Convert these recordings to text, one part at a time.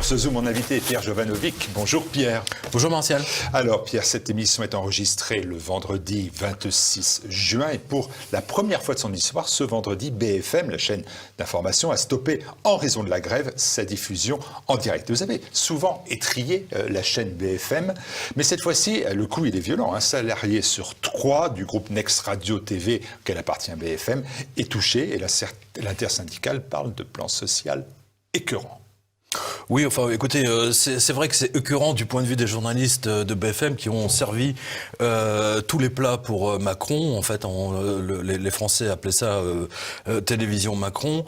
Pour ce Zoom, mon invité est Pierre Jovanovic. Bonjour Pierre. Bonjour Martial. Alors Pierre, cette émission est enregistrée le vendredi 26 juin et pour la première fois de son histoire, ce vendredi, BFM, la chaîne d'information, a stoppé en raison de la grève sa diffusion en direct. Vous avez souvent étrillé la chaîne BFM, mais cette fois-ci, le coup il est violent. Un salarié sur 3 du groupe Next Radio TV, auquel appartient BFM, est touché et l'intersyndicale parle de plan social écœurant. Oui, enfin, écoutez, c'est vrai que c'est écœurant du point de vue des journalistes de BFM qui ont servi tous les plats pour Macron. En fait, les Français appelaient ça télévision Macron.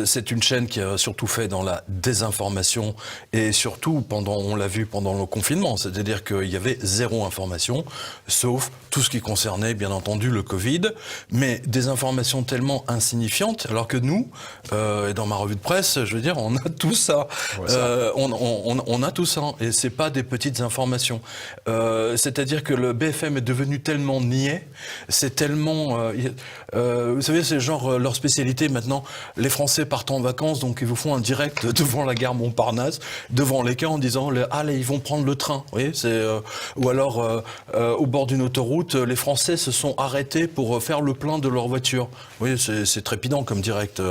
C'est une chaîne qui a surtout fait dans la désinformation et surtout on l'a vu pendant le confinement, c'est-à-dire qu'il y avait zéro information, sauf tout ce qui concernait, bien entendu, le Covid, mais des informations tellement insignifiantes, alors que nous, dans ma revue de presse, je veux dire, on a tout ça. On a tout ça, et c'est pas des petites informations. C'est-à-dire que le BFM est devenu tellement niais, c'est tellement... vous savez, c'est genre leur spécialité maintenant, les Français partent en vacances, donc ils vous font un direct devant la gare Montparnasse, devant les quais en disant « Allez, ils vont prendre le train ». Vous voyez, ou alors, au bord d'une autoroute, les Français se sont arrêtés pour faire le plein de leur voiture. Vous voyez, c'est trépidant comme direct.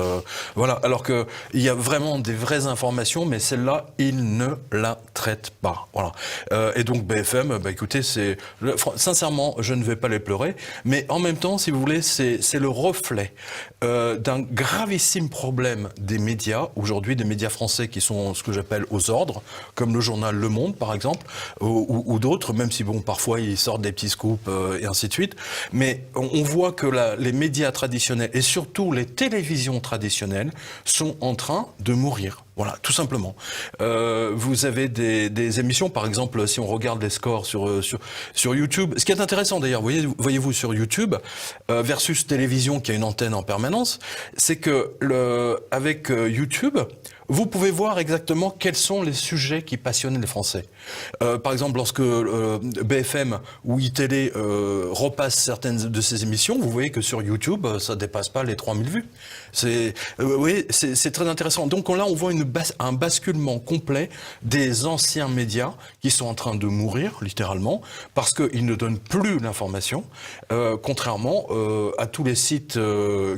Voilà, alors qu'il y a vraiment des vraies informations, mais celle-là, il ne la traite pas. Voilà. Et donc BFM, écoutez, sincèrement, je ne vais pas les pleurer, mais en même temps, si vous voulez, c'est le reflet d'un gravissime problème des médias, aujourd'hui des médias français qui sont ce que j'appelle aux ordres, comme le journal Le Monde, par exemple, ou d'autres, même si, bon, parfois, ils sortent des petits scoops et ainsi de suite. Mais on voit que les médias traditionnels, et surtout les télévisions traditionnelles, sont en train de mourir. Voilà, tout simplement. Vous avez des émissions, par exemple, si on regarde les scores sur YouTube. Ce qui est intéressant d'ailleurs, voyez-vous sur YouTube versus télévision qui a une antenne en permanence, c'est que avec YouTube, vous pouvez voir exactement quels sont les sujets qui passionnent les Français. Par exemple, lorsque BFM ou iTélé repasse certaines de ces émissions, vous voyez que sur YouTube, ça dépasse pas les 3000 vues. C'est très intéressant. Donc là, on voit un basculement complet des anciens médias qui sont en train de mourir, littéralement, parce qu'ils ne donnent plus l'information, contrairement à tous les sites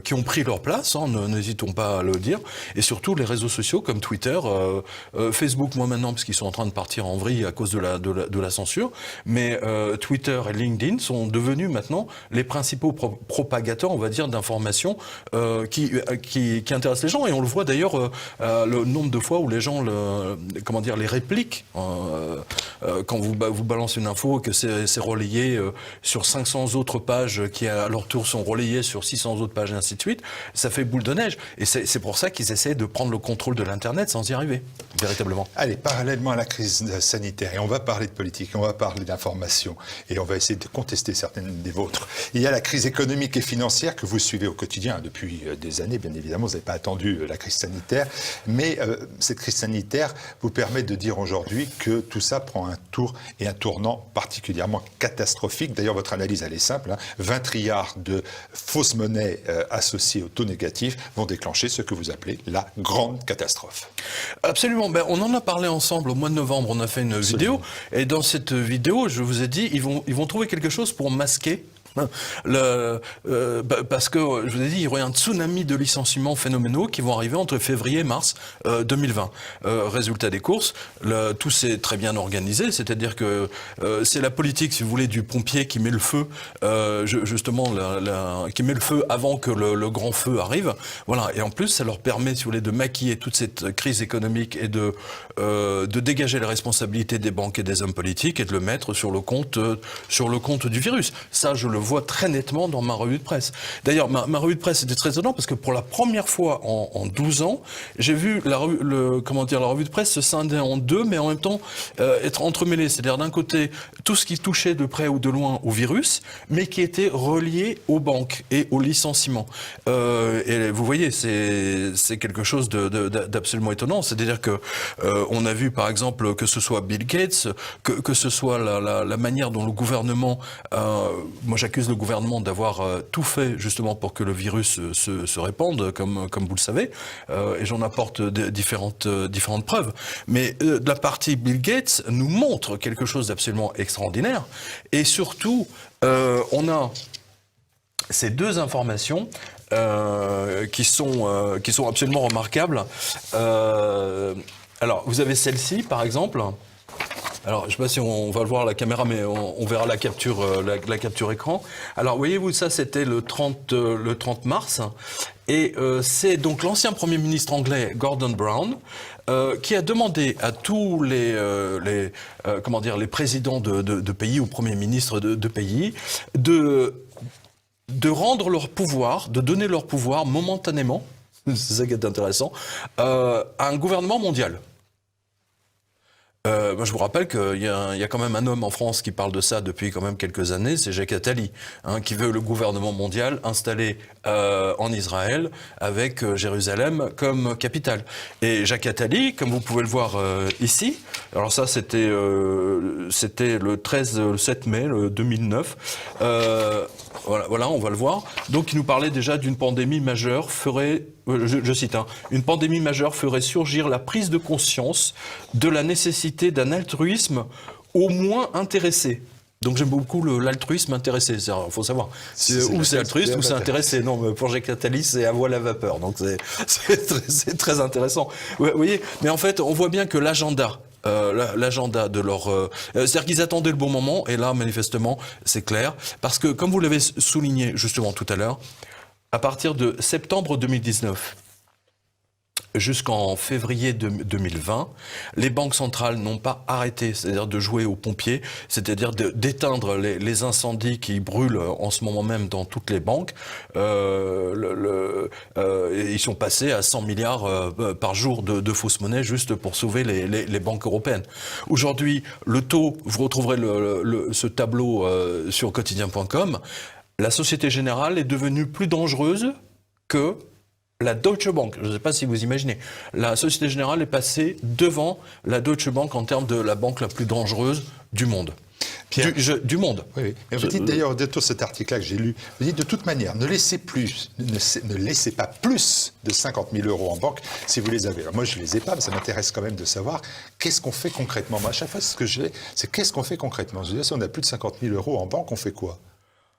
qui ont pris leur place, n'hésitons pas à le dire, et surtout les réseaux sociaux comme Twitter, Facebook, moi maintenant, parce qu'ils sont en train de partir en vrille à cause de la censure, mais Twitter et LinkedIn sont devenus maintenant les principaux propagateurs, on va dire, d'informations qui intéressent les gens, et on le voit d'ailleurs le nombre de fois où les gens les répliquent quand vous balancez une info, que c'est relayé sur 500 autres pages qui à leur tour sont relayées sur 600 autres pages et ainsi de suite, ça fait boule de neige, et c'est pour ça qu'ils essaient de prendre le contrôle de l'Internet sans y arriver, véritablement. Allez, parallèlement à la crise sanitaire, et on va parler de politique, on va parler d'information, et on va essayer de contester certaines des vôtres. Il y a la crise économique et financière que vous suivez au quotidien depuis des années, bien évidemment, vous n'avez pas attendu la crise sanitaire, mais cette crise sanitaire vous permet de dire aujourd'hui que tout ça prend un tour et un tournant particulièrement catastrophique. D'ailleurs, votre analyse, elle est simple, 20 trilliards de fausses monnaies associées au taux négatif vont déclencher ce que vous appelez la grande catastrophe. Absolument. On en a parlé ensemble au mois de novembre, on a fait une vidéo, et dans cette vidéo, je vous ai dit, ils vont trouver quelque chose pour masquer parce que, je vous ai dit, il y aurait un tsunami de licenciements phénoménaux qui vont arriver entre février et mars 2020. Résultat des courses, tout s'est très bien organisé, c'est-à-dire que c'est la politique, si vous voulez, du pompier qui met le feu, justement, qui met le feu avant que le grand feu arrive. Voilà. Et en plus, ça leur permet, si vous voulez, de maquiller toute cette crise économique et de dégager les responsabilités des banques et des hommes politiques et de le mettre sur le compte du virus. Ça, je le vois très nettement dans ma revue de presse. D'ailleurs, ma revue de presse était très étonnante parce que pour la première fois en 12 ans, j'ai vu la revue de presse se scinder en deux, mais en même temps être entremêlée. C'est-à-dire d'un côté, tout ce qui touchait de près ou de loin au virus, mais qui était relié aux banques et aux licenciements. Et vous voyez, c'est quelque chose d'absolument étonnant. C'est-à-dire que on a vu, par exemple, que ce soit Bill Gates, que ce soit la manière dont le gouvernement, moi accusent le gouvernement d'avoir tout fait justement pour que le virus se répande, comme vous le savez, et j'en apporte différentes preuves. Mais de la partie Bill Gates nous montre quelque chose d'absolument extraordinaire, et surtout, on a ces deux informations qui sont absolument remarquables. Alors, vous avez celle-ci, par exemple. Alors, je ne sais pas si on va le voir à la caméra, mais on verra la capture écran. Alors, voyez-vous, ça, c'était le 30 mars. Et c'est donc l'ancien Premier ministre anglais, Gordon Brown, qui a demandé à tous les présidents de pays ou premiers ministres de pays de rendre leur pouvoir, de donner leur pouvoir momentanément, c'est ça qui est intéressant, à un gouvernement mondial. Moi, je vous rappelle qu'il y a quand même un homme en France qui parle de ça depuis quand même quelques années, c'est Jacques Attali, qui veut le gouvernement mondial installé en Israël avec Jérusalem comme capitale. Et Jacques Attali, comme vous pouvez le voir ici, alors ça c'était le 7 mai 2009, voilà, on va le voir. Donc il nous parlait déjà d'une pandémie majeure je cite, une pandémie majeure ferait surgir la prise de conscience de la nécessité d'un altruisme au moins intéressé. Donc j'aime beaucoup l'altruisme intéressé. Il faut savoir où c'est altruiste ou c'est intéressé. Non, mais pour Jacques Attali, c'est à voile à vapeur. Donc c'est très intéressant. Vous voyez, mais en fait, on voit bien que l'agenda de leur... c'est-à-dire qu'ils attendaient le bon moment, et là, manifestement, c'est clair. Parce que, comme vous l'avez souligné justement tout à l'heure, à partir de septembre 2019 jusqu'en février 2020, les banques centrales n'ont pas arrêté, c'est-à-dire de jouer aux pompiers, c'est-à-dire d'éteindre les incendies qui brûlent en ce moment même dans toutes les banques. Ils sont passés à 100 milliards par jour de fausses monnaies juste pour sauver les banques européennes. Aujourd'hui, le taux, vous retrouverez ce tableau sur quotidien.com, la Société Générale est devenue plus dangereuse que la Deutsche Bank. Je ne sais pas si vous imaginez. La Société Générale est passée devant la Deutsche Bank en termes de la banque la plus dangereuse du monde. Pierre, du monde. Oui. Mais vous dites d'ailleurs, de tout cet article-là que j'ai lu, vous dites de toute manière, ne laissez pas plus de 50 000 euros en banque si vous les avez. Alors moi, je ne les ai pas, mais ça m'intéresse quand même de savoir qu'est-ce qu'on fait concrètement. Moi, à chaque fois, ce que je fais, c'est qu'est-ce qu'on fait concrètement. Je veux dire, si on a plus de 50 000 euros en banque, on fait quoi?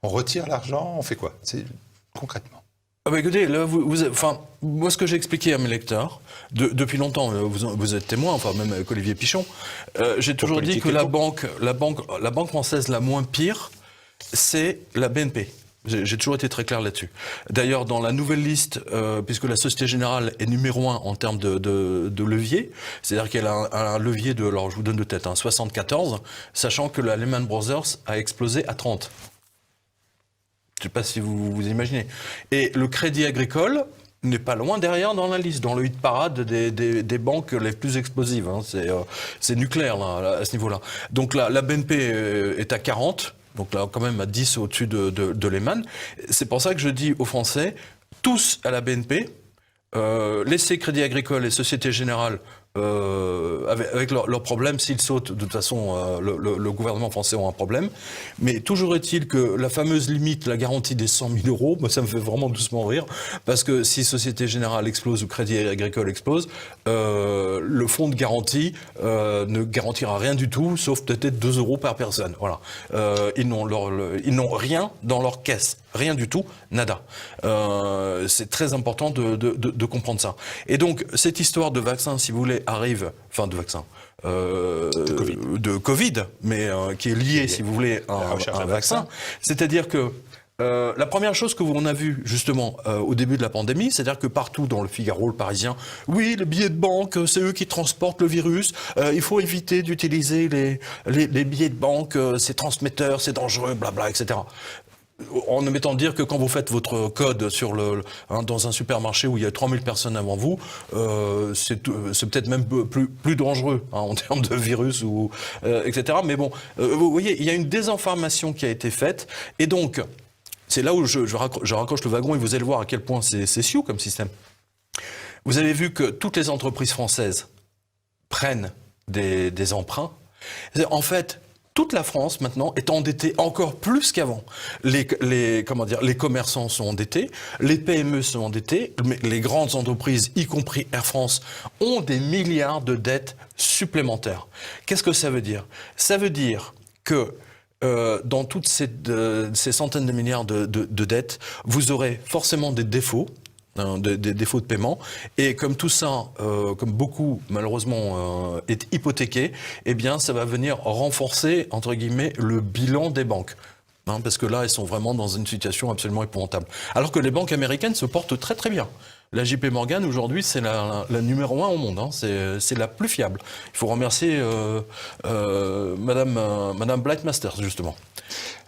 On retire l'argent, on fait quoi? C'est concrètement. Ah bah écoutez, là, moi ce que j'ai expliqué à mes lecteurs, depuis longtemps, vous êtes témoin, enfin même avec Olivier Pichon, j'ai toujours dit que la banque française la moins pire, c'est la BNP. J'ai toujours été très clair là-dessus. D'ailleurs, dans la nouvelle liste, puisque la Société Générale est numéro 1 en termes de levier, c'est-à-dire qu'elle a un levier de, alors je vous donne de tête, 74, sachant que la Lehman Brothers a explosé à 30. Je ne sais pas si vous imaginez. Et le Crédit Agricole n'est pas loin derrière dans la liste, dans le hit parade des banques les plus explosives. C'est nucléaire là, à ce niveau-là. Donc la BNP est à 40, donc là quand même à 10 au-dessus de Lehman. C'est pour ça que je dis aux Français, tous à la BNP, laissez Crédit Agricole et Société Générale avec leurs problèmes, s'ils sautent, de toute façon, le gouvernement français a un problème. Mais toujours est-il que la fameuse limite, la garantie des 100 000 euros, moi, ça me fait vraiment doucement rire, parce que si Société Générale explose ou Crédit Agricole explose, le fonds de garantie ne garantira rien du tout, sauf peut-être 2 euros par personne. Voilà. Ils n'ont rien dans leur caisse. Rien du tout, nada. C'est très important de comprendre ça. Et donc, cette histoire de vaccin, si vous voulez, arrive, enfin de vaccin, de Covid, mais qui est liée, si vous voulez, à un vaccin. C'est-à-dire que la première chose que on a vu justement au début de la pandémie, c'est-à-dire que partout dans le Figaro, le Parisien, oui, les billets de banque, c'est eux qui transportent le virus, il faut éviter d'utiliser les billets de banque, c'est transmetteur, c'est dangereux, blabla, etc. En omettant de dire que quand vous faites votre code sur dans un supermarché où il y a 3000 personnes avant vous, c'est peut-être même plus dangereux en termes de virus, etc. Mais bon, vous voyez, il y a une désinformation qui a été faite. Et donc, c'est là où je raccroche le wagon et vous allez voir à quel point c'est sioux comme système. Vous avez vu que toutes les entreprises françaises prennent des emprunts. En fait, Toute la France, maintenant, est endettée encore plus qu'avant. Les commerçants sont endettés, les PME sont endettés, les grandes entreprises, y compris Air France, ont des milliards de dettes supplémentaires. Qu'est-ce que ça veut dire? Ça veut dire que dans toutes ces centaines de milliards de dettes, vous aurez forcément des défauts, des défauts de paiement, et comme tout ça, comme beaucoup malheureusement est hypothéqué, eh bien ça va venir renforcer entre guillemets le bilan des banques. Parce que là, elles sont vraiment dans une situation absolument épouvantable. Alors que les banques américaines se portent très très bien. La JP Morgan aujourd'hui, c'est la numéro 1 au monde. C'est la plus fiable. Il faut remercier Madame Blightmaster justement.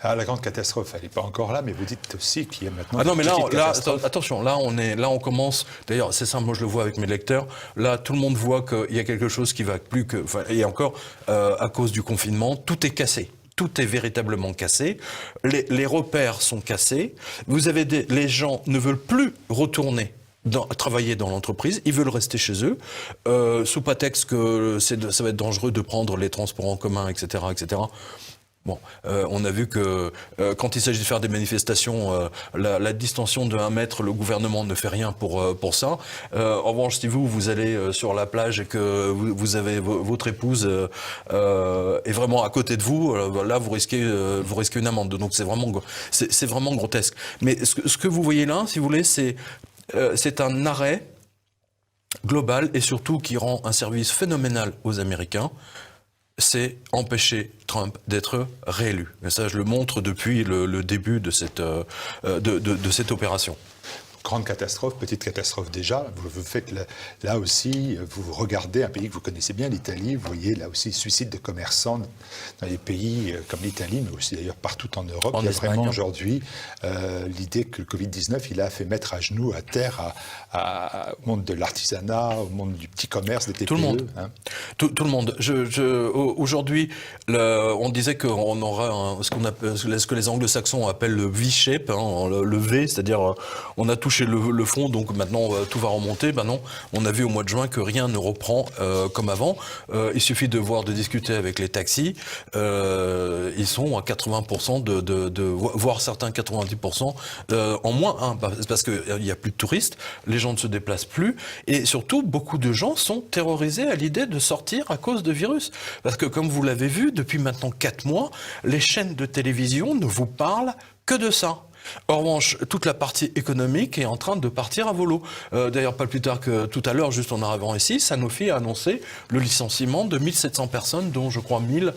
Ah, la grande catastrophe, elle n'est pas encore là, mais vous dites aussi qu'il y a maintenant. Ah non, mais là, attention, là on commence. D'ailleurs, c'est simple, moi je le vois avec mes lecteurs. Là, tout le monde voit qu'il y a quelque chose qui va plus que. Enfin, et encore, à cause du confinement, tout est cassé. Tout est véritablement cassé. Les repères sont cassés. Vous avez les gens ne veulent plus retourner travailler dans l'entreprise, ils veulent rester chez eux, sous prétexte que ça va être dangereux de prendre les transports en commun, etc., etc. Bon, on a vu que quand il s'agit de faire des manifestations, la distension de 1 mètre, le gouvernement ne fait rien pour ça. En revanche, si vous allez sur la plage et que vous avez votre épouse est vraiment à côté de vous, là vous risquez une amende. Donc c'est vraiment grotesque. Mais ce que vous voyez là, si vous voulez, c'est un arrêt global et surtout qui rend un service phénoménal aux Américains. C'est empêcher Trump d'être réélu. Et ça, je le montre depuis le début de cette opération. Grande catastrophe, petite catastrophe déjà. Vous faites là aussi, vous regardez un pays que vous connaissez bien, l'Italie. Vous voyez là aussi suicide de commerçants dans les pays comme l'Italie, mais aussi d'ailleurs partout en Europe. Il y a vraiment aujourd'hui l'idée que le Covid-19, il a fait mettre à genoux, à terre, au monde de l'artisanat, au monde du petit commerce, des TPE. Tout le monde. Hein. Tout le monde. Aujourd'hui, on disait qu'on aura ce que les anglo-saxons appellent le V-shape, le V, c'est-à-dire on a touché le fond, donc maintenant tout va remonter. Ben non, on a vu au mois de juin que rien ne reprend comme avant. Il suffit de discuter avec les taxis. Ils sont à 80%, voire certains 90% en moins, parce qu'il n'y a plus de touristes, les gens ne se déplacent plus, et surtout beaucoup de gens sont terrorisés à l'idée de sortir à cause de virus. Parce que comme vous l'avez vu, depuis maintenant 4 mois, les chaînes de télévision ne vous parlent que de ça. En revanche, toute la partie économique est en train de partir à volo. D'ailleurs, pas plus tard que tout à l'heure, juste en arrivant ici, Sanofi a annoncé le licenciement de 1700 personnes, dont je crois 1000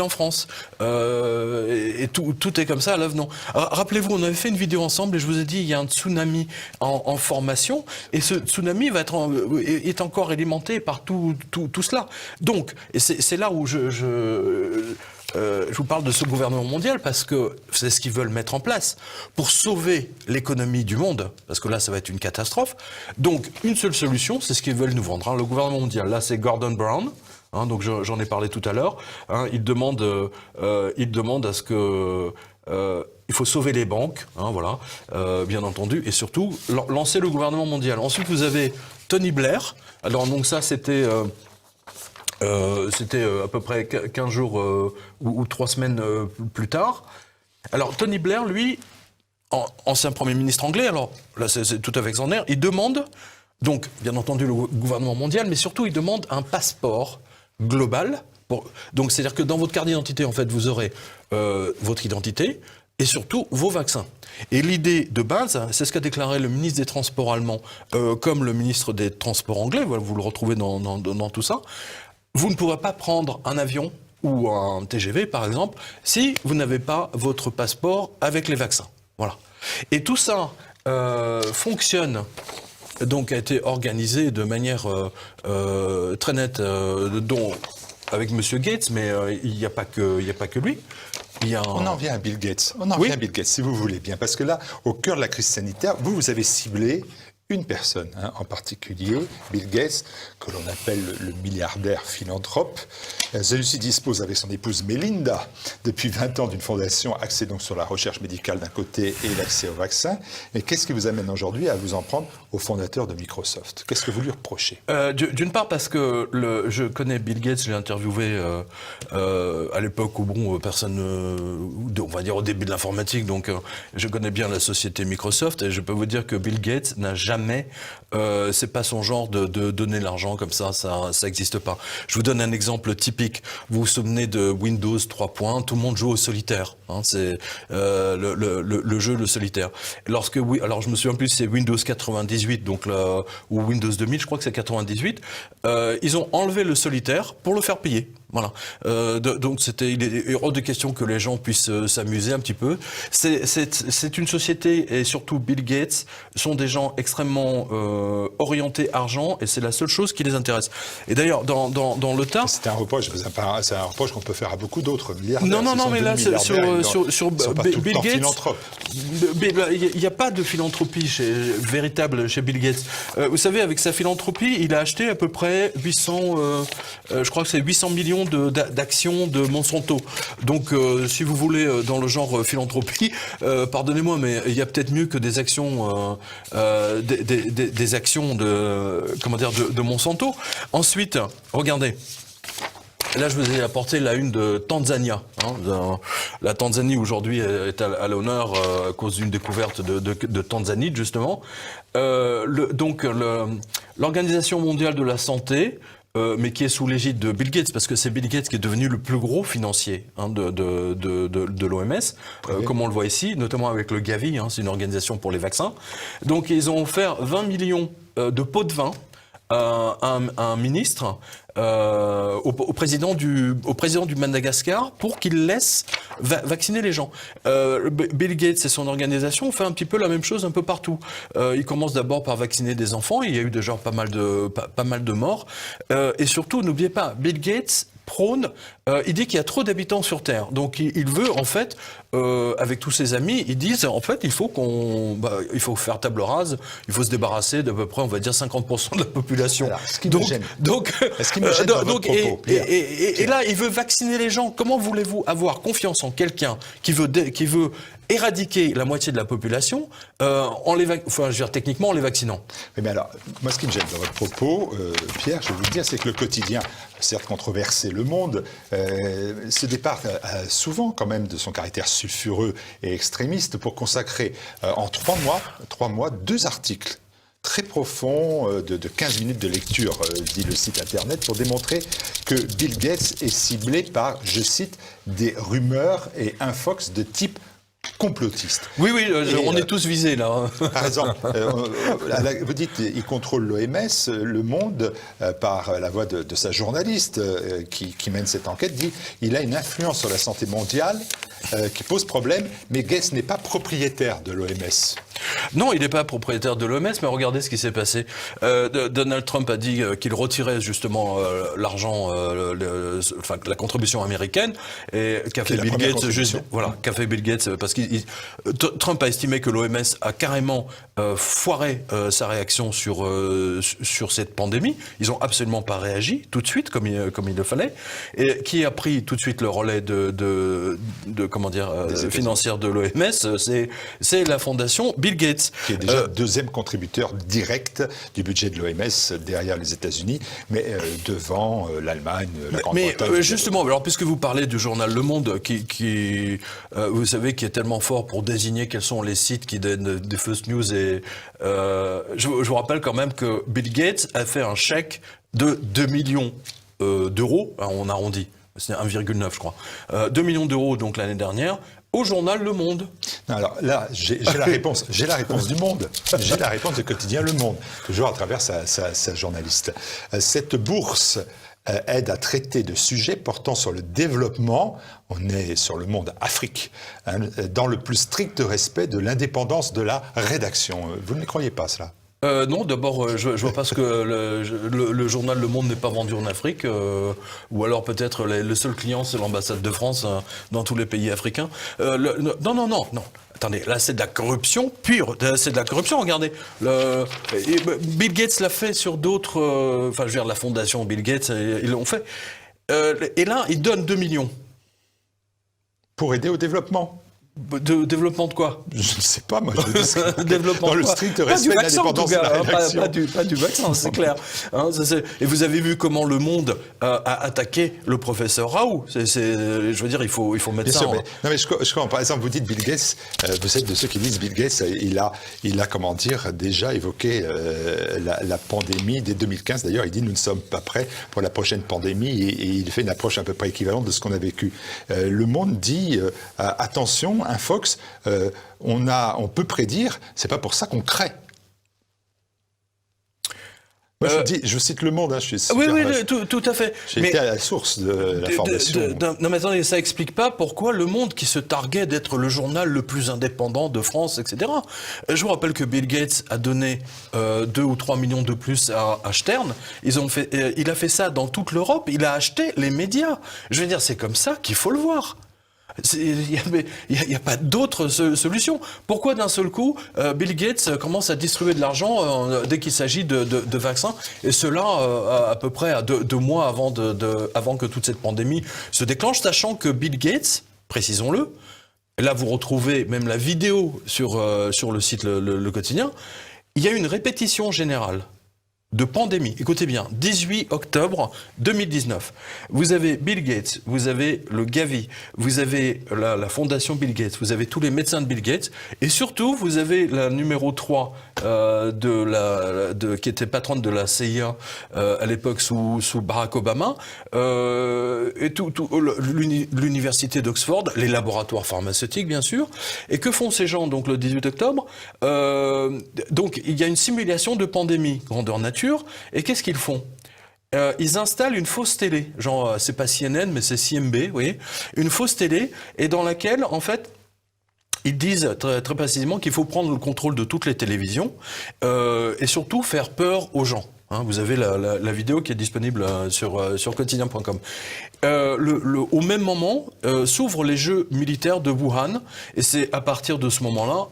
en France. Et tout est comme ça à l'avenant. Rappelez-vous, on avait fait une vidéo ensemble et je vous ai dit, il y a un tsunami en formation et ce tsunami est encore alimenté par tout cela. Donc, et c'est là où je vous parle de ce gouvernement mondial parce que c'est ce qu'ils veulent mettre en place pour sauver l'économie du monde, parce que là, ça va être une catastrophe. Donc, une seule solution, c'est ce qu'ils veulent nous vendre. Le gouvernement mondial, là, c'est Gordon Brown. Donc, j'en ai parlé tout à l'heure. Il demande à ce que... il faut sauver les banques, voilà, bien entendu, et surtout, lancer le gouvernement mondial. Ensuite, vous avez Tony Blair. Alors, donc ça, c'était à peu près 15 jours ou 3 semaines plus tard. Alors, Tony Blair, lui, ancien Premier ministre anglais, alors là, c'est tout à fait extraordinaire, il demande, donc, bien entendu, le gouvernement mondial, mais surtout, il demande un passeport global. Donc, c'est-à-dire que dans votre carte d'identité, en fait, vous aurez votre identité et surtout vos vaccins. Et l'idée de base, c'est ce qu'a déclaré le ministre des Transports allemand, comme le ministre des Transports anglais, vous le retrouvez dans tout ça. Vous ne pourrez pas prendre un avion ou un TGV, par exemple, si vous n'avez pas votre passeport avec les vaccins. Voilà. Et tout ça fonctionne, donc a été organisé de manière très nette, avec M. Gates, mais il n'y a pas que lui. On en vient à Bill Gates. Bill Gates, si vous voulez bien. Parce que là, au cœur de la crise sanitaire, vous avez ciblé une personne en particulier, Bill Gates, que l'on appelle le milliardaire philanthrope. Celui-ci dispose avec son épouse Melinda depuis 20 ans d'une fondation axée donc sur la recherche médicale d'un côté et l'accès au vaccin. Mais qu'est-ce qui vous amène aujourd'hui à vous en prendre au fondateur de Microsoft? Qu'est-ce que vous lui reprochez? D'une part parce que je connais Bill Gates, je l'ai interviewé à l'époque où personne, on va dire au début de l'informatique, donc je connais bien la société Microsoft et je peux vous dire que Bill Gates n'a jamais, c'est pas son genre de donner l'argent comme ça n'existe pas. Je vous donne un exemple typique. Vous vous souvenez de Windows 3.1, tout le monde joue au solitaire. C'est le jeu, le solitaire. Alors je me souviens plus, c'est Windows 98, donc ou Windows 2000, je crois que c'est 98. Ils ont enlevé le solitaire pour le faire payer. Voilà. Donc il est hors de question que les gens puissent s'amuser un petit peu. C'est une société et surtout Bill Gates sont des gens extrêmement orientés argent et c'est la seule chose qui les intéresse. Et d'ailleurs dans le tas. C'est un reproche qu'on peut faire à beaucoup d'autres milliardaires. Non, mais là sur Bill Gates, il n'y a pas de philanthropie véritable chez Bill Gates. Vous savez, avec sa philanthropie, il a acheté à peu près 800, je crois que c'est 800 millions d'actions de Monsanto. Donc, si vous voulez, dans le genre philanthropie, pardonnez-moi, mais il y a peut-être mieux que des actions, des actions de Monsanto. Ensuite, regardez. Là, je vous ai apporté la une de Tanzania. La Tanzanie, aujourd'hui, est à l'honneur à cause d'une découverte de Tanzanie, justement. L'Organisation mondiale de la santé, mais qui est sous l'égide de Bill Gates, parce que c'est Bill Gates qui est devenu le plus gros financier de l'OMS, comme on le voit ici, notamment avec le Gavi, c'est une organisation pour les vaccins. Donc, ils ont offert 20 millions de pots de vin à un ministre, au président du Madagascar pour qu'il laisse vacciner les gens. Bill Gates et son organisation ont fait un petit peu la même chose un peu partout. Ils commencent d'abord par vacciner des enfants. Il y a eu déjà pas mal de morts. Et surtout, n'oubliez pas, Bill Gates prône, il dit qu'il y a trop d'habitants sur Terre. Donc il veut en fait, avec tous ses amis, ils disent en fait il faut faire table rase, il faut se débarrasser d'à peu près, on va dire 50% de la population. Alors, ce qui me gêne dans votre propos, et là il veut vacciner les gens. Comment voulez-vous avoir confiance en quelqu'un qui veut éradiquer la moitié de la population techniquement en les vaccinant? Mais alors, moi ce qui me gêne dans votre propos, Pierre, je vais vous le dire, c'est que le quotidien, certes controversé Le Monde, se départ souvent quand même de son caractère sulfureux et extrémiste pour consacrer en 3 mois 2 articles très profonds de 15 minutes de lecture, dit le site internet, pour démontrer que Bill Gates est ciblé par, je cite, des rumeurs et infox de type complotiste. Oui, on est tous visés là. Par exemple, vous dites il contrôle l'OMS, Le Monde, par la voix de sa journaliste qui mène cette enquête, dit il a une influence sur la santé mondiale qui pose problème, mais Gates n'est pas propriétaire de l'OMS. Non, il n'est pas propriétaire de l'OMS, mais regardez ce qui s'est passé. Donald Trump a dit qu'il retirait justement l'argent, la contribution américaine, et qu'a fait Bill Gates parce que Trump a estimé que l'OMS a carrément foiré sa réaction sur cette pandémie. Ils n'ont absolument pas réagi tout de suite comme il le fallait. Et qui a pris tout de suite le relais financière de l'OMS, c'est la fondation Bill Gates. Qui est déjà deuxième contributeur direct du budget de l'OMS derrière les États-Unis, mais devant l'Allemagne, la Grande-Bretagne. Mais justement, alors puisque vous parlez du journal Le Monde, qui vous savez, qui est tellement fort pour désigner quels sont les sites qui donnent des fausses news, et je vous rappelle quand même que Bill Gates a fait un chèque de 2 millions d'euros, on arrondit, c'est 1,9 je crois, 2 millions d'euros donc l'année dernière, au journal Le Monde. Non, alors là, j'ai la réponse. J'ai la réponse du Monde. J'ai la réponse du quotidien Le Monde, toujours à travers sa journaliste. Cette bourse aide à traiter de sujets portant sur le développement, on est sur Le Monde Afrique, dans le plus strict respect de l'indépendance de la rédaction. Vous ne les croyez pas, cela ? Non, d'abord, je vois pas ce que le journal Le Monde n'est pas vendu en Afrique, ou alors peut-être le seul client c'est l'ambassade de France dans tous les pays africains. Non. attendez, là c'est de la corruption pure, c'est de la corruption, regardez. Bill Gates l'a fait sur d'autres, enfin je veux dire la fondation Bill Gates, ils l'ont fait. Et là, il donne 2 millions. Pour aider au développement. De développement de quoi? Je ne sais pas, moi. Développement dans le strict respect de l'indépendance de la rédaction. Pas du vaccin, c'est clair. Hein, et vous avez vu comment Le Monde a attaqué le professeur Raoult. Je veux dire, il faut mettre Bien ça. sûr, non, mais je comprends. Par exemple, vous dites Bill Gates, vous êtes de ceux qui disent Bill Gates, il a comment dire, déjà évoqué la pandémie dès 2015. D'ailleurs, il dit nous ne sommes pas prêts pour la prochaine pandémie et il fait une approche à peu près équivalente de ce qu'on a vécu. Le Monde dit attention, un Fox, on peut prédire, c'est pas pour ça qu'on crée. Moi, je cite Le Monde, hein, je suis super, oui, tout à fait. J'ai été à la source de l'information. Non, mais attendez, ça explique pas pourquoi Le Monde, qui se targuait d'être le journal le plus indépendant de France, etc. Je vous rappelle que Bill Gates a donné 2 ou 3 millions de plus à Stern. Il a fait ça dans toute l'Europe. Il a acheté les médias. Je veux dire, c'est comme ça qu'il faut le voir. Il n'y a pas d'autre solution. Pourquoi d'un seul coup, Bill Gates commence à distribuer de l'argent dès qu'il s'agit de vaccins, et cela à peu près à 2 mois avant que toute cette pandémie se déclenche, sachant que Bill Gates, précisons-le, et là vous retrouvez même la vidéo sur le site le Quotidien, il y a une répétition générale de pandémie. Écoutez bien, 18 octobre 2019. Vous avez Bill Gates, vous avez le Gavi, vous avez la fondation Bill Gates, vous avez tous les médecins de Bill Gates, et surtout, vous avez la numéro 3 qui était patronne de la CIA à l'époque sous Barack Obama, et l'université d'Oxford, les laboratoires pharmaceutiques, bien sûr. Et que font ces gens, donc, le 18 octobre? Donc, il y a une simulation de pandémie, grandeur nature. Et qu'est-ce qu'ils font? Ils installent une fausse télé, genre c'est pas CNN mais c'est CMB, vous voyez, une fausse télé, et dans laquelle en fait ils disent très, très précisément qu'il faut prendre le contrôle de toutes les télévisions et surtout faire peur aux gens. Hein, vous avez la vidéo qui est disponible sur quotidien.com. Au même moment s'ouvrent les Jeux militaires de Wuhan, et c'est à partir de ce moment-là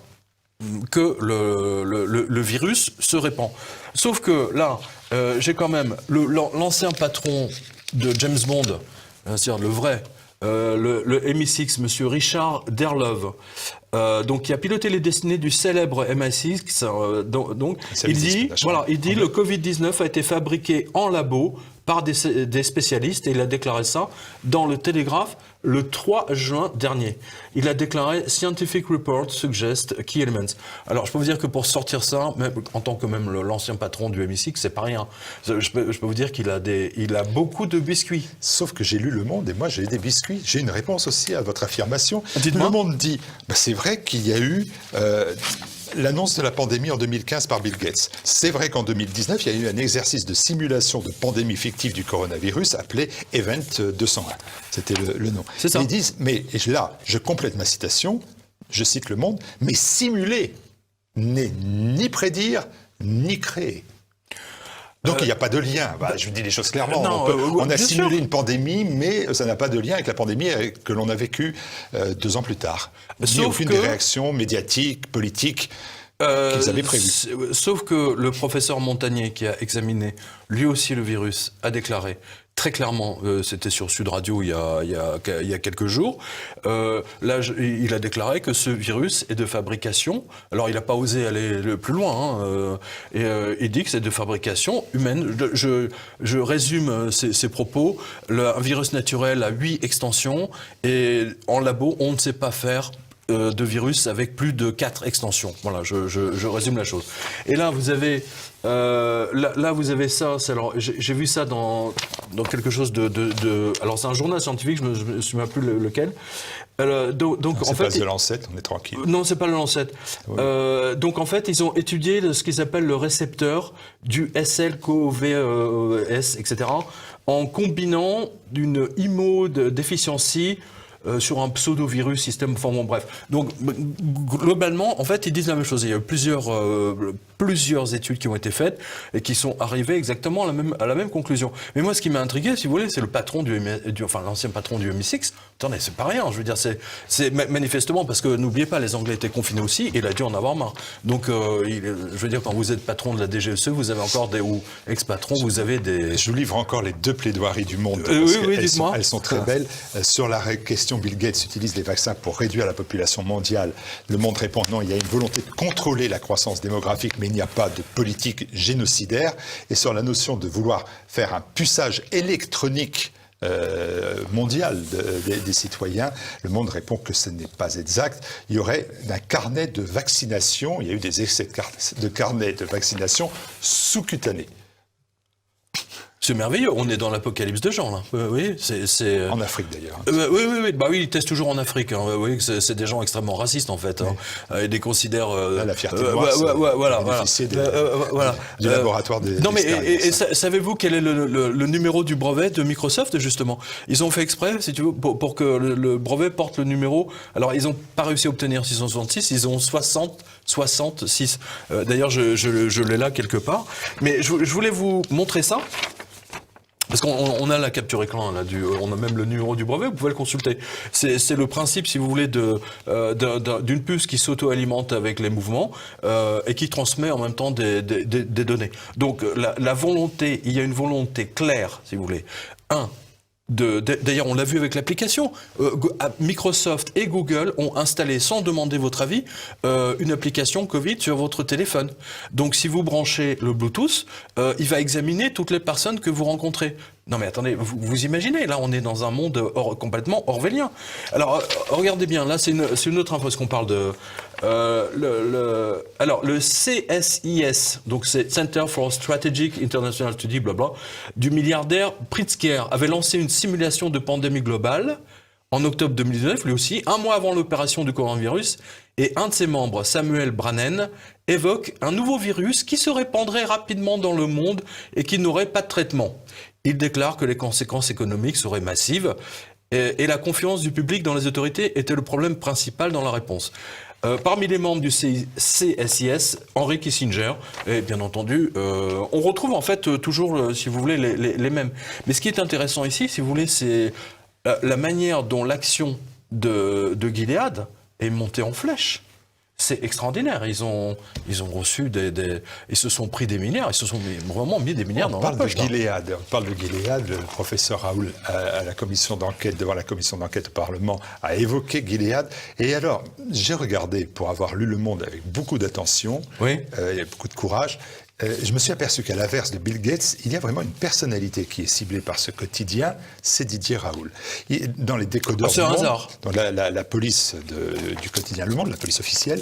que le virus se répand. Sauf que là, j'ai quand même l'ancien patron de James Bond, c'est-à-dire le vrai, le MI6, monsieur Richard Derlove, donc qui a piloté les destinées du célèbre MI6. Donc il dit le Covid-19 a été fabriqué en labo par des spécialistes, et il a déclaré ça dans le Télégraphe le 3 juin dernier. Il a déclaré « Scientific report suggest key elements ». Alors, je peux vous dire que pour sortir ça, même, en tant que même l'ancien patron du MI6, c'est pas rien. Je peux vous dire qu'il a beaucoup de biscuits. Sauf que j'ai lu Le Monde, et moi j'ai des biscuits. J'ai une réponse aussi à votre affirmation. Dites-moi. Le Monde dit c'est vrai qu'il y a eu l'annonce de la pandémie en 2015 par Bill Gates. C'est vrai qu'en 2019, il y a eu un exercice de simulation de pandémie fictive du coronavirus appelé Event 201. C'était le nom. C'est ça. Ils disent, mais là, je complète ma citation, je cite Le Monde, mais simuler n'est ni prédire, ni créer. Donc il n'y a pas de lien. Bah, je vous dis les choses clairement. Non, on a simulé sûr. une pandémie, mais ça n'a pas de lien avec la pandémie que l'on a vécue 2 ans plus tard. Ni aucune des réactions médiatiques, politiques qu'ils avaient prévues. Sauf que le professeur Montagnier, qui a examiné lui aussi le virus, a déclaré très clairement, c'était sur Sud Radio il y a quelques jours, il a déclaré que ce virus est de fabrication, alors il n'a pas osé aller le plus loin, et il dit que c'est de fabrication humaine. Je résume ses propos. Un virus naturel a 8 extensions, et en labo, on ne sait pas faire de virus avec plus de 4 extensions. Voilà, je résume la chose. Et là, vous avez vous avez ça. Alors, j'ai vu ça dans quelque chose alors, c'est un journal scientifique. Je me souviens plus lequel. Donc en fait, c'est pas The Lancet, on est tranquille. Non, c'est pas le Lancet. Oui. Donc en fait, ils ont étudié ce qu'ils appellent le récepteur du SL-CoV-S, etc., en combinant d'une immunodéficiency sur un pseudo-virus système. Enfin bon, bref. Donc globalement, en fait, ils disent la même chose. Il y a eu plusieurs études qui ont été faites et qui sont arrivées exactement à la même conclusion. Mais moi, ce qui m'a intrigué, si vous voulez, c'est le patron l'ancien patron du MI6. Attendez, c'est pas rien. Je veux dire, c'est manifestement parce que n'oubliez pas, les Anglais étaient confinés aussi. Et il a dû en avoir marre. Donc, je veux dire, quand vous êtes patron de la DGSE, vous avez encore ou ex-patron, vous avez des. Je vous livre encore les 2 plaidoiries du Monde. Oui, dites-moi. elles Elles sont très belles. Sur la question, Bill Gates utilise les vaccins pour réduire la population mondiale. Le Monde répond non, il y a une volonté de contrôler la croissance démographique, mais il n'y a pas de politique génocidaire. Et sur la notion de vouloir faire un puçage électronique mondial des citoyens, le Monde répond que ce n'est pas exact. Il y aurait un carnet de vaccination, il y a eu des excès de carnet de vaccination sous-cutané. C'est merveilleux, on est dans l'apocalypse de gens, là. Oui, c'est... En Afrique, d'ailleurs. Oui, bah oui, ils testent toujours en Afrique. Hein. Oui, c'est des gens extrêmement racistes, en fait. Hein. Ils les considèrent... Là, la fierté noire, voilà. Du laboratoire des... Non, mais et savez-vous quel est le numéro du brevet de Microsoft, justement? Ils ont fait exprès, si tu veux, pour que le brevet porte le numéro... Alors, ils n'ont pas réussi à obtenir 666, ils ont 66. D'ailleurs, je l'ai là quelque part. Mais je voulais vous montrer ça. Parce qu'on a la capture écran, là, on a même le numéro du brevet, vous pouvez le consulter. C'est le principe, si vous voulez, d'une puce qui s'auto-alimente avec les mouvements et qui transmet en même temps des données. Donc la volonté, il y a une volonté claire, si vous voulez. D'ailleurs, on l'a vu avec l'application. Microsoft et Google ont installé, sans demander votre avis, une application Covid sur votre téléphone. Donc, si vous branchez le Bluetooth, il va examiner toutes les personnes que vous rencontrez. Non mais attendez, vous imaginez, là on est dans un monde complètement orwellien. Alors regardez bien, là c'est une autre info, parce qu'on parle de... alors le CSIS, donc c'est Center for Strategic International Study, blabla, du milliardaire Pritzker, avait lancé une simulation de pandémie globale en octobre 2019, lui aussi, un mois avant l'opération du coronavirus, et un de ses membres, Samuel Brannen, évoque un nouveau virus qui se répandrait rapidement dans le monde et qui n'aurait pas de traitement. Il déclare que les conséquences économiques seraient massives et la confiance du public dans les autorités était le problème principal dans la réponse. Parmi les membres du CSIS, Henry Kissinger, et bien entendu, on retrouve en fait toujours, si vous voulez, les mêmes. Mais ce qui est intéressant ici, si vous voulez, c'est la manière dont l'action de Gilead est montée en flèche. C'est extraordinaire. Ils ont reçu ils se sont pris des milliards. Ils se sont vraiment mis des milliards dans la poche. On parle de Gilead. Le professeur Raoul, à la commission d'enquête, devant la commission d'enquête au Parlement, a évoqué Gilead. Et alors, j'ai regardé, pour avoir lu Le Monde avec beaucoup d'attention, oui. Et beaucoup de courage, je me suis aperçu qu'à l'inverse de Bill Gates, il y a vraiment une personnalité qui est ciblée par ce quotidien, c'est Didier Raoult. Dans les décodeurs du Monde, dans la police du quotidien Le Monde, la police officielle,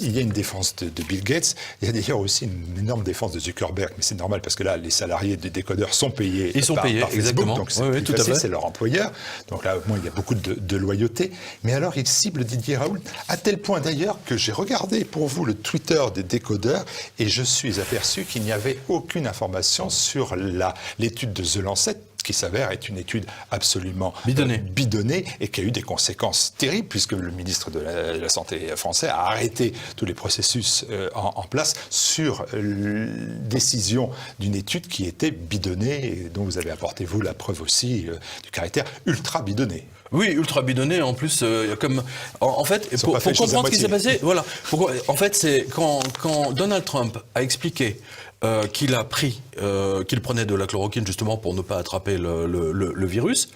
il y a une défense de Bill Gates. Il y a d'ailleurs aussi une énorme défense de Zuckerberg, mais c'est normal parce que là, les salariés des décodeurs sont payés. Ils sont payés, par Facebook, exactement. Donc c'est plus facile, c'est leur employeur. Donc là, au moins, il y a beaucoup de loyauté. Mais alors, il cible Didier Raoult, à tel point d'ailleurs que j'ai regardé pour vous le Twitter des décodeurs et je suis aperçu qu'il n'y avait aucune information sur l'étude de The Lancet, qui s'avère être une étude absolument bidonnée et qui a eu des conséquences terribles, puisque le ministre de la Santé français a arrêté tous les processus en place sur décision d'une étude qui était bidonnée, et dont vous avez apporté, vous, la preuve aussi du caractère ultra bidonné. Oui, ultra bidonné. En plus, en fait, pour comprendre ce qui s'est passé, voilà. En fait, c'est quand Donald Trump a expliqué qu'il prenait de la chloroquine justement pour ne pas attraper le virus.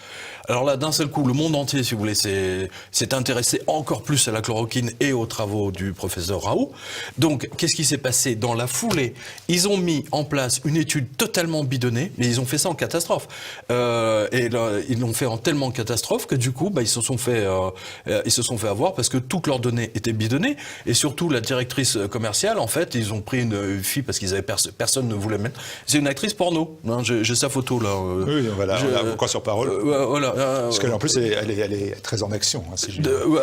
Alors là, d'un seul coup, le monde entier, si vous voulez, s'est intéressé encore plus à la chloroquine et aux travaux du professeur Raoult. Donc, qu'est-ce qui s'est passé? Dans la foulée, ils ont mis en place une étude totalement bidonnée, mais ils ont fait ça en catastrophe. Et là, ils l'ont fait en tellement catastrophe que du coup, ils se sont fait avoir parce que toutes leurs données étaient bidonnées. Et surtout, la directrice commerciale, en fait, ils ont pris une fille parce qu'ils avaient personne ne voulait mettre. C'est une actrice porno. Hein, j'ai sa photo là. Oui, voilà, on croit sur parole. Voilà. Parce qu'en plus, elle est très en action. Hein,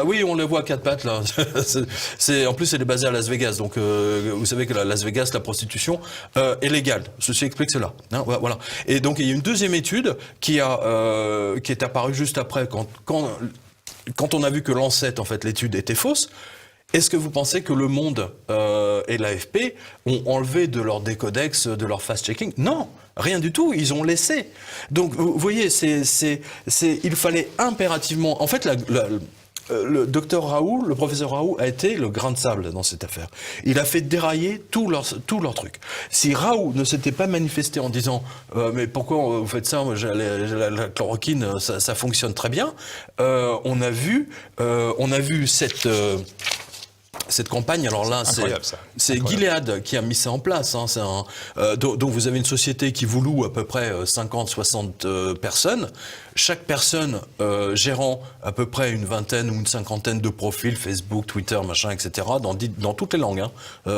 oui, on la voit à quatre pattes là. En plus, elle est basée à Las Vegas. Donc, vous savez que Las Vegas, la prostitution est légale. Ceci explique cela. Hein, voilà. Et donc, il y a une deuxième étude qui est apparue juste après, quand on a vu que Lancet, en fait, l'étude était fausse. Est-ce que vous pensez que Le Monde et l'AFP ont enlevé de leur décodex, de leur fast-checking? Non, rien du tout, ils ont laissé. Donc, vous voyez, il fallait impérativement... En fait, le docteur Raoult, le professeur Raoult a été le grain de sable dans cette affaire. Il a fait dérailler tout leur truc. Si Raoult ne s'était pas manifesté en disant mais pourquoi vous faites ça, la chloroquine, ça fonctionne très bien, on a vu cette campagne, alors là, c'est Gilead qui a mis ça en place. Hein, donc vous avez une société qui vous loue à peu près 50-60 personnes. Chaque personne gérant à peu près une vingtaine ou une cinquantaine de profils, Facebook, Twitter, machin, etc., dans toutes les langues. Hein.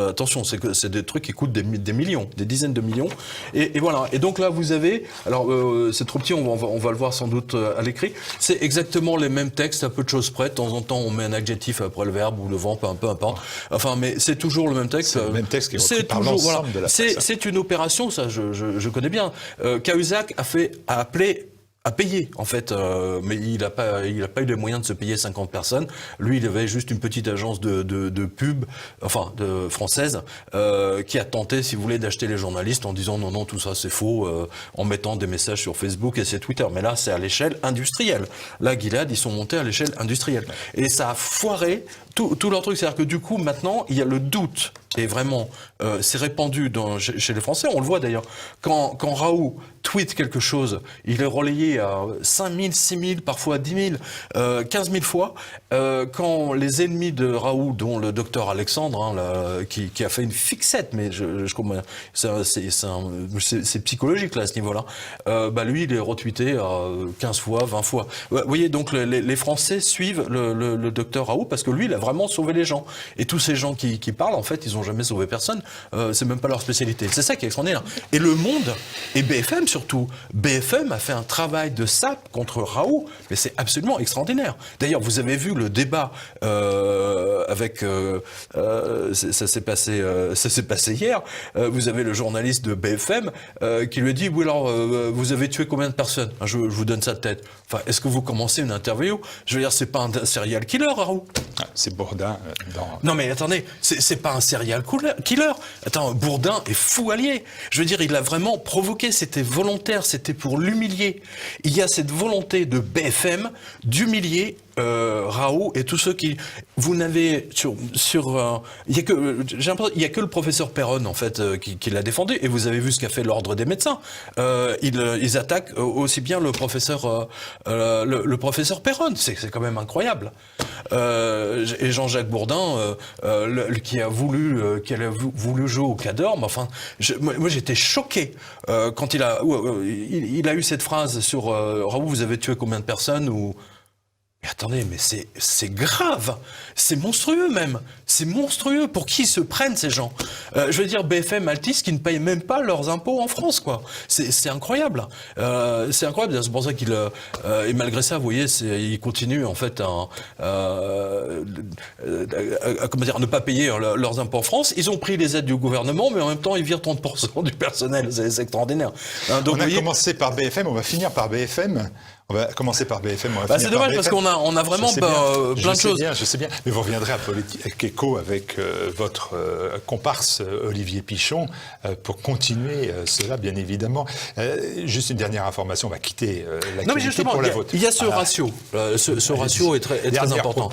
Attention, c'est des trucs qui coûtent des millions, des dizaines de millions. Et voilà. Et donc là, vous avez... Alors, c'est trop petit, on va le voir sans doute à l'écrit. C'est exactement les mêmes textes, à peu de choses près. De temps en temps, on met un adjectif après le verbe ou le vent, peu importe. Enfin, mais c'est toujours le même texte. C'est le même texte qui est repris par l'ensemble de la presse. C'est une opération, ça, je connais bien. Cahuzac a payé, en fait, mais il a pas eu les moyens de se payer 50 personnes. Lui, il avait juste une petite agence de pub, enfin, française, qui a tenté, si vous voulez, d'acheter les journalistes en disant non, tout ça c'est faux, en mettant des messages sur Facebook et c'est Twitter. Mais là, c'est à l'échelle industrielle. Là, Gilead, ils sont montés à l'échelle industrielle. Et ça a foiré tout leur truc. C'est-à-dire que du coup, maintenant, il y a le doute. Et vraiment, c'est répandu chez les Français. On le voit d'ailleurs. Quand Raoult tweet quelque chose, il est relayé à 5 000, 6 000, parfois 10 000, 15 000 fois. Quand les ennemis de Raoult, dont le docteur Alexandre, hein, qui a fait une fixette, mais je comprends, c'est psychologique là à ce niveau-là, lui, il est retweeté à 15 fois, 20 fois. Vous voyez, donc les Français suivent le docteur Raoult parce que lui, il a vraiment sauvé les gens. Et tous ces gens qui parlent, en fait, ils n'ont jamais sauvé personne. C'est même pas leur spécialité. C'est ça qui est extraordinaire. Et Le Monde, et BFM surtout, BFM a fait un travail de sape contre Raoult, mais c'est absolument extraordinaire. D'ailleurs, vous avez vu le débat avec... ça s'est passé hier. Vous avez le journaliste de BFM qui lui a dit, oui, alors, vous avez tué combien de personnes? Je vous donne ça de tête. Enfin, est-ce que vous commencez une interview? Je veux dire, c'est pas un serial killer, Raoult. C'est Bourdin Non mais attendez, c'est pas un serial killer. Attends, Bourdin est fou allié. Je veux dire, il a vraiment provoqué, c'était volontaire, c'était pour l'humilier. Il y a cette volonté de BFM d'humilier Raoult et tous ceux qui... Vous n'avez il y a que le professeur Perron en fait qui l'a défendu, et vous avez vu ce qu'a fait l'ordre des médecins. Ils attaquent aussi bien le professeur Perron. C'est quand même incroyable. Et Jean-Jacques Bourdin qui a voulu jouer au Cador, mais enfin moi j'étais choqué quand il a eu cette phrase sur Raoult, vous avez tué combien de personnes ou... Mais attendez, mais c'est grave, c'est monstrueux même, c'est monstrueux. Pour qui se prennent ces gens? Je veux dire, BFM Altis qui ne payent même pas leurs impôts en France, quoi. C'est incroyable. C'est incroyable. C'est pour ça qu'il et malgré ça, vous voyez, il continue en fait comment dire, ne pas payer leurs impôts en France. Ils ont pris les aides du gouvernement, mais en même temps, ils virent 30% du personnel. C'est extraordinaire. Donc, on a commencé par BFM, on va finir par BFM. On va commencer par BFM. C'est dommage parce qu'on a vraiment plein de choses. Je sais bien, mais vous reviendrez à Politique Éco avec votre comparse Olivier Pichon pour continuer cela, bien évidemment. Juste une dernière information, on va quitter l'actualité pour la vôtre. Il y a ce ratio. Ce ratio est très important.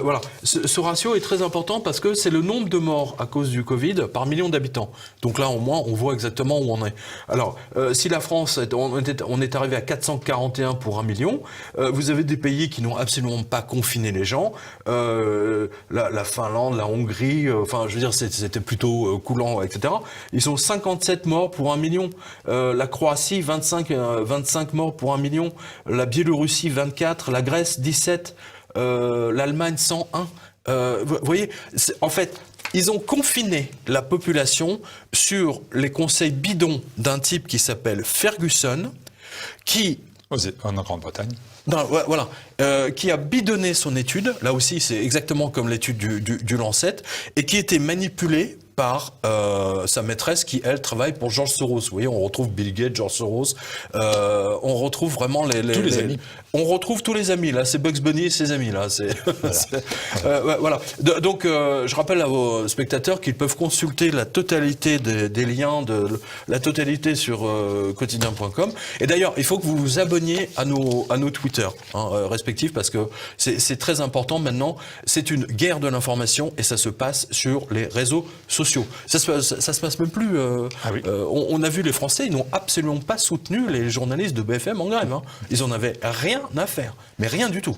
Voilà. Ce ratio est très important parce que c'est le nombre de morts à cause du Covid par million d'habitants. Donc là, au moins, on voit exactement où on est. Alors, si la France, on est arrivé à 441 pour 1 million. Vous avez des pays qui n'ont absolument pas confiné les gens. La Finlande, la Hongrie, enfin, je veux dire, c'était plutôt coulant, etc. Ils sont 57 morts pour 1 million. La Croatie, 25 morts pour 1 million. La Biélorussie, 24. La Grèce, 17. L'Allemagne, 101. Vous voyez, en fait, Ils ont confiné la population sur les conseils bidons d'un type qui s'appelle Ferguson, qui... En Grande-Bretagne. Non, voilà, qui a bidonné son étude, là aussi c'est exactement comme l'étude du Lancet, et qui était manipulé par sa maîtresse qui, elle, travaille pour George Soros. Vous voyez, on retrouve Bill Gates, George Soros, on retrouve vraiment tous les amis. On retrouve tous les amis, là, c'est Bugs Bunny et ses amis, là. Voilà. Donc, je rappelle à vos spectateurs qu'ils peuvent consulter la totalité des liens, la totalité sur quotidien.com. Et d'ailleurs, il faut que vous vous abonniez à nos Twitter respectifs, parce que c'est très important maintenant. C'est une guerre de l'information et ça se passe sur les réseaux sociaux. Ça se passe même plus. Oui. On a vu les Français, ils n'ont absolument pas soutenu les journalistes de BFM en grève. Ils en avaient rien à faire, mais rien du tout.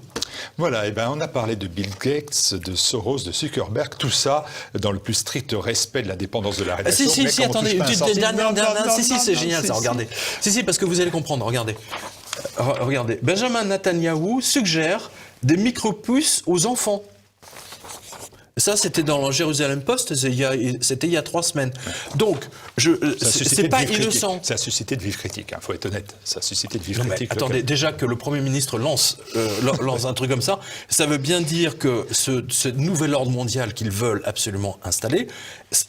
Voilà, et on a parlé de Bill Gates, de Soros, de Zuckerberg, tout ça dans le plus strict respect de l'indépendance de la rédaction. Si, attendez, c'est génial ça, regardez. Si, parce que vous allez comprendre, regardez. Regardez, Benjamin Netanyahou suggère des micro-puces aux enfants. Ça, c'était dans le Jérusalem Post, c'était il y a 3 semaines. Donc, c'est pas innocent. Ça a suscité de vives critiques, faut être honnête. Ça a suscité de vives critiques. Attendez, déjà que le Premier ministre lance un truc comme ça veut bien dire que ce nouvel ordre mondial qu'ils veulent absolument installer,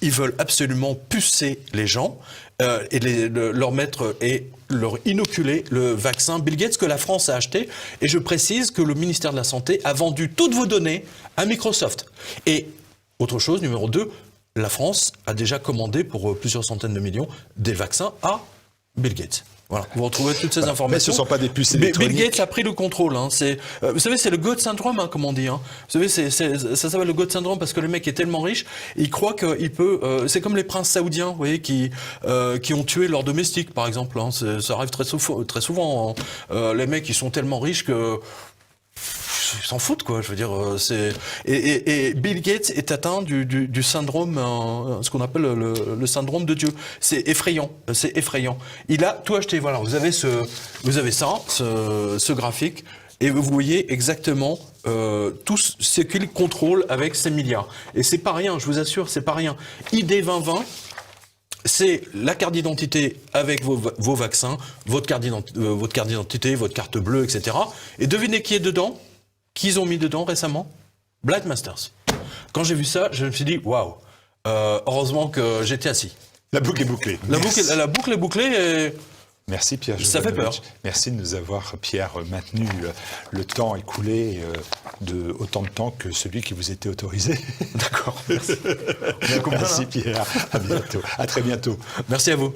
ils veulent absolument pucer les gens et leur mettre et leur inoculer le vaccin Bill Gates que la France a acheté. Et je précise que le ministère de la Santé a vendu toutes vos données à Microsoft. Et autre chose, numéro 2, la France a déjà commandé pour plusieurs centaines de millions des vaccins à Bill Gates. Voilà, vous retrouvez toutes ces informations. Mais ce ne sont pas des puces électroniques. Bill Gates a pris le contrôle. Vous savez, c'est le God syndrome, comme on dit. Vous savez, ça s'appelle le God syndrome parce que le mec est tellement riche, il croit qu'il peut... c'est comme les princes saoudiens, vous voyez, qui ont tué leurs domestiques, par exemple. Ça arrive très souvent. Les mecs, ils sont tellement riches que... ils s'en foutent, quoi. Je veux dire, et Bill Gates est atteint du syndrome, ce qu'on appelle le syndrome de Dieu. C'est effrayant. Il a tout acheté. Voilà, vous avez ce graphique, et vous voyez exactement tout ce qu'il contrôle avec ces milliards. Et c'est pas rien, je vous assure, c'est pas rien. ID 2020. C'est la carte d'identité avec vos vaccins, votre carte d'identité, votre carte bleue, etc. Et devinez qui est dedans? Qu'ils ont mis dedans récemment? Blind Masters. Quand j'ai vu ça, je me suis dit, waouh, heureusement que j'étais assis. La boucle est bouclée. La boucle est bouclée et... Merci Pierre. Ça fait peur. Merci de nous avoir, Pierre, maintenu le temps écoulé de autant de temps que celui qui vous était autorisé. D'accord. Merci Pierre. À bientôt. À très bientôt. Merci à vous.